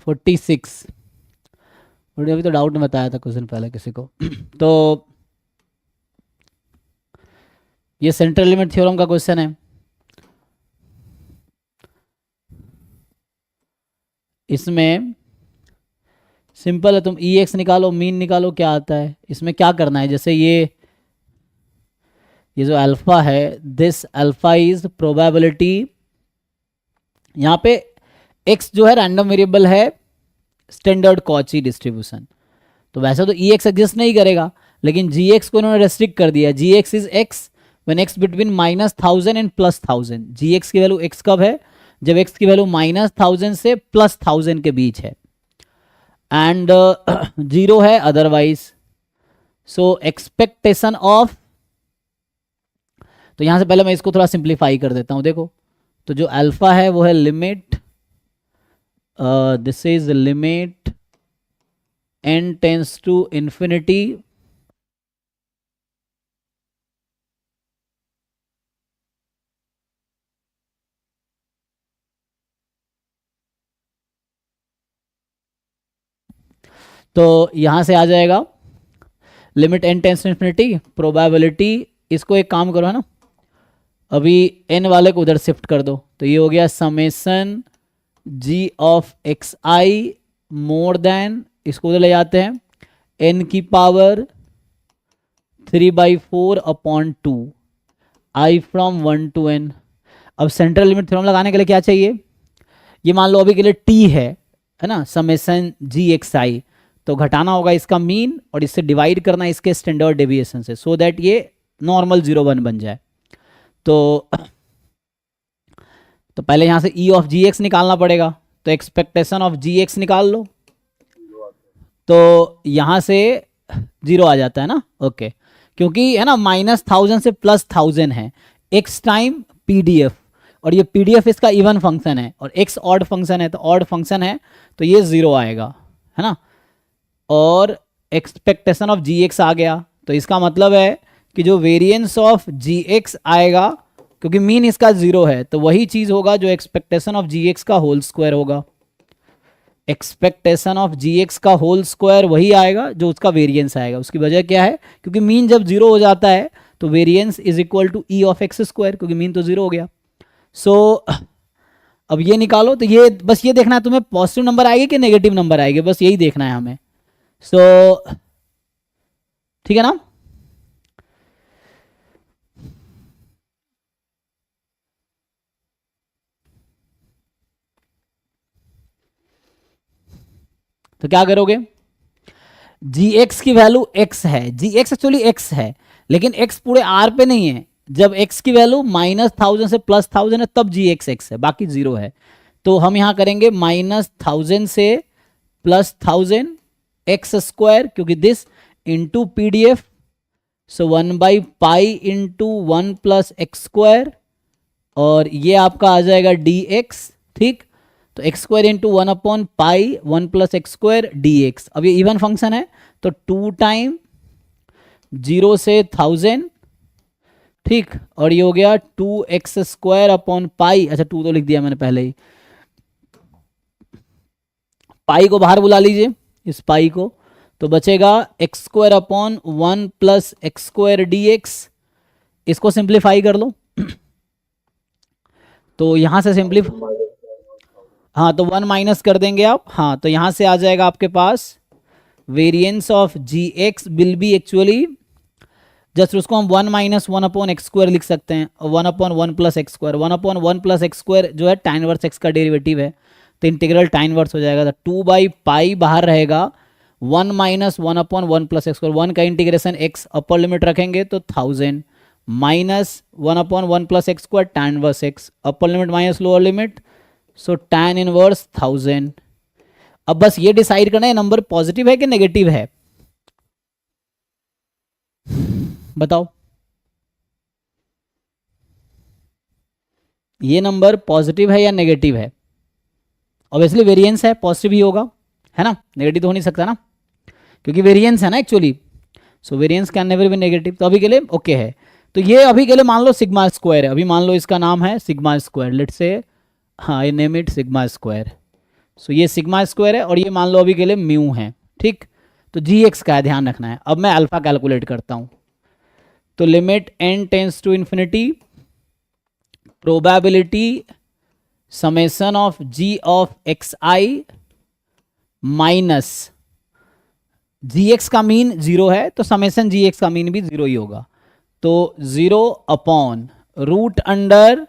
46। और अभी तो डाउट में बताया था कुछ दिन पहले किसी को। तो ये सेंट्रल लिमिट थ्योरम का क्वेश्चन है। इसमें सिंपल है, तुम ई एक्स निकालो, मीन निकालो, क्या आता है। इसमें क्या करना है, जैसे ये जो अल्फा है, दिस अल्फा इज प्रोबेबिलिटी, यहाँ पे एक्स जो है रैंडम वेरिएबल है, स्टैंडर्ड कॉची डिस्ट्रीब्यूशन। तो वैसे तो ई एक्स एग्जिस्ट नहीं करेगा, लेकिन जी एक्स को इन्होंने रेस्ट्रिक्ट कर दिया। G x is x when x between -1000 and +1000। G x की वैल्यू एक्स कब है, जब एक्स की वैल्यू -1000 से +1000 के बीच है, एंड 0 है अदरवाइज। सो एक्सपेक्टेशन ऑफ, तो यहां से पहले मैं इसको थोड़ा सिंप्लीफाई कर देता हूं। देखो, तो जो अल्फा है वो है limit, this is limit n tends to infinity तो यहां से आ जाएगा limit n tends to infinity probability. इसको एक काम करो है ना, अभी n वाले को उधर शिफ्ट कर दो, तो ये हो गया summation g of X I more than, इसको उधर ले जाते हैं, n की power 3/4/2 i from 1 to n। अब सेंट्रल लिमिट थ्योरम लगाने के लिए क्या चाहिए, ये मान लो अभी के लिए t है ना, समेसन जी एक्स आई, तो घटाना होगा इसका मीन और इससे डिवाइड करना इसके स्टैंडर्ड डेविएशन से, सो दैट ये नॉर्मल 0 1 बन जाए। तो पहले यहां से ई ऑफ जी एक्स निकालना पड़ेगा, तो एक्सपेक्टेशन ऑफ जी एक्स निकाल लो, तो यहां से 0 आ जाता है ना, ओके। क्योंकि है ना -1000 से +1000 है, एक्स टाइम पीडीएफ, और ये पीडीएफ इसका इवन फंक्शन है और एक्स ऑड फंक्शन है, तो ऑड फंक्शन है तो ये 0 आएगा, है ना। और एक्सपेक्टेशन ऑफ जी एक्स आ गया, तो इसका मतलब है कि जो वेरिएंस ऑफ जी एक्स आएगा, क्योंकि मीन इसका 0 है, तो वही चीज होगा जो एक्सपेक्टेशन ऑफ जी एक्स का होल स्क्वायर होगा। एक्सपेक्टेशन ऑफ जी एक्स का होल स्क्वायर वही आएगा जो उसका वेरिएंस आएगा। उसकी वजह क्या है, क्योंकि मीन जब 0 हो जाता है तो variance is equal to E of X square, क्योंकि मीन तो 0 हो गया। सो अब ये निकालो, तो ये बस ये देखना है तुम्हें पॉजिटिव नंबर आएगी कि नेगेटिव नंबर आएगी, बस यही देखना है हमें। सो ठीक है ना। तो क्या करोगे, जी एक्स की वैल्यू एक्स है, जी एक्स एक्चुअली एक्स है, लेकिन एक्स पूरे आर पे नहीं है। जब एक्स की वैल्यू -1000 से +1000 है तब जी एक्स एक्स है, बाकी 0 है। तो हम यहां करेंगे -1000 से +1000 एक्स स्क्वायर, क्योंकि this into P D F, so 1/π into 1 + x square, और ये आपका आ जाएगा डी एक्स, ठीक। तो x square into 1/π 1 + x square d x. अब ये इवन फंक्शन है, तो 2 टाइम 0 से 1000, ठीक, और ये हो गया 2x² अच्छा 2 तो लिख दिया मैंने पहले ही, पाई को बाहर बुला लीजिए, इस पाई को, तो बचेगा x² 1 + x square d x. इसको सिंप्लीफाई कर लो, तो यहां से सिंप्लीफाई, हाँ तो 1 माइनस कर देंगे आप, हाँ तो यहां से आ जाएगा आपके पास variance of g x will be actually, just उसको हम 1 - 1/x² लिख सकते हैं, 1/1 + एक्स स्क्वायर, 1/1 + एक्स स्क्वायर जो है tan इनवर्स x का डेरिवेटिव है, तो इंटीग्रल tan इनवर्स हो जाएगा, तो 2/π बाहर रहेगा, 1 - 1/1 + एक्स स्क्वायर, 1 का इंटीग्रेशन x अपर लिमिट रखेंगे तो 1000 minus 1/1 + x square tan inverse x, upper limit minus lower limit, so tan inverse 1000। अब बस ये डिसाइड करना है नंबर पॉजिटिव है कि नेगेटिव है, बताओ। ये नंबर पॉजिटिव है या नेगेटिव है, ऑब्वियसली वेरिएंस है, पॉजिटिव ही होगा, है ना, नेगेटिव तो हो नहीं सकता ना, क्योंकि वेरिएंस है ना actually, so variance can never be negative, तो अभी के लिए ओके है। तो ये अभी के लिए मान लो सिग्मा स्क्वायर है, अभी मान लो इसका नाम है सिग्मा स्क्वायर, लेट्स से, हाँ ये नेम इट सिग्मा स्क्वायर। सो ये सिग्मा स्क्वायर है और ये मान लो अभी के लिए म्यू है, ठीक। तो जी एक्स का है, ध्यान रखना है। अब मैं अल्फा कैलकुलेट करता हूँ। तो limit n tends to infinity probability summation of G of X I minus G X का मीन 0 है तो समेशन जी एक्स का मीन भी 0 ही होगा। तो 0 upon root under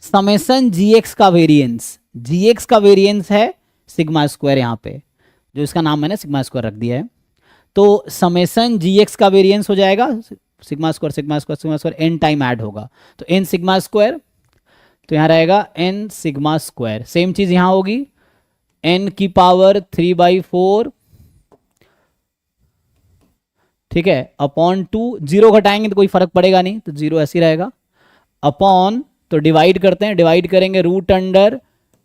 summation G X का वेरिएंस, जी एक्स का वेरिएंस है सिग्मा स्क्वायर, यहाँ पे जो इसका नाम मैंने सिग्मा स्क्वायर रख दिया है। तो समेशन जी एक्स का वेरिएंस हो जाएगा sigma square sigma square sigma square, N time add होगा तो एन सिग्मा स्क्वायर, तो यहाँ रहेगा एन सिग्मा स्क्वायर। सेम चीज यहाँ होगी, एन की पावर 3/4, ठीक है, अपॉन 2, 0 घटाएंगे तो कोई फर्क पड़ेगा नहीं तो 0 ऐसे ही रहेगा, अपॉन तो डिवाइड करते हैं, डिवाइड करेंगे root under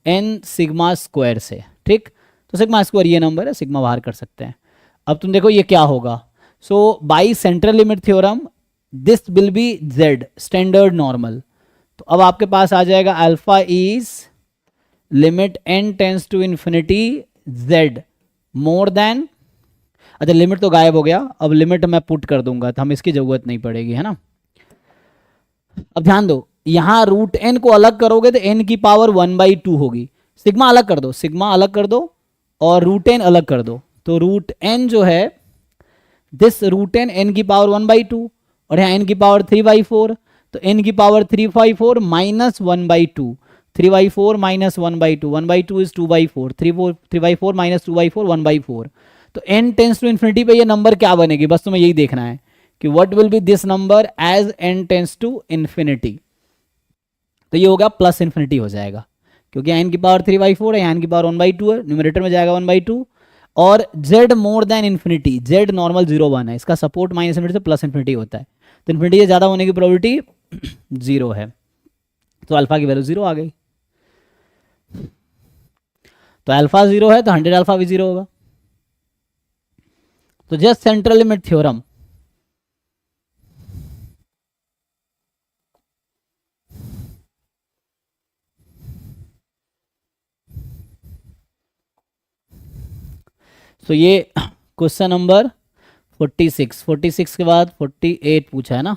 N sigma square से, ठीक। तो सिग्मा स्क्वायर ये नंबर है, सिग्मा बाहर कर सकते हैं। अब तुम देखो ये क्या होगा। So by central limit theorem this will be Z standard normal. तो अब आपके पास आ जाएगा alpha is limit n tends to infinity Z more than, अच्छा लिमिट तो गायब हो गया, अब लिमिट मैं पुट कर दूंगा तो हम इसकी जरूरत नहीं पड़ेगी, है ना। अब ध्यान दो, यहां रूट एन को अलग करोगे तो एन की पावर 1/2 होगी। सिग्मा अलग कर दो, सिग्मा अलग कर दो और रूट एन अलग कर दो। तो रूट एन जो है दिस रूट एन, एन की पावर 1/2 और यहाँ एन की पावर 3/4, तो एन की power 3/4 minus 1/2, 3/4 minus 1/2, 1/2 is 2/4, 3/4 minus 2/4 1/4। तो n टेंस टू इन्फिनिटी पे ये नंबर क्या बनेगी, बस तुम्हें यही देखना है कि what will be this number as n tends to infinity. तो ये होगा प्लस इन्फिनिटी हो जाएगा क्योंकि n की पावर 3/4 है, n की पावर 1/2 है, न्यूमरेटर में जाएगा 1/2 और z more than infinity, z normal 0 1 है, इसका सपोर्ट माइनस इन्फिनिटी से प्लस इन्फिनिटी होता है, तो इन्फिनिटी से ज़्यादा होने की प्रोबेबिलिटी 0 है। तो अल्फा की वैल्यू 0 आ गई। तो अल्फा 0 है तो 100 अल्फा भी 0 होगा। तो जस्ट सेंट्रल लिमिट थ्योरम, तो ये क्वेश्चन नंबर 46 के बाद 48 पूछा है ना,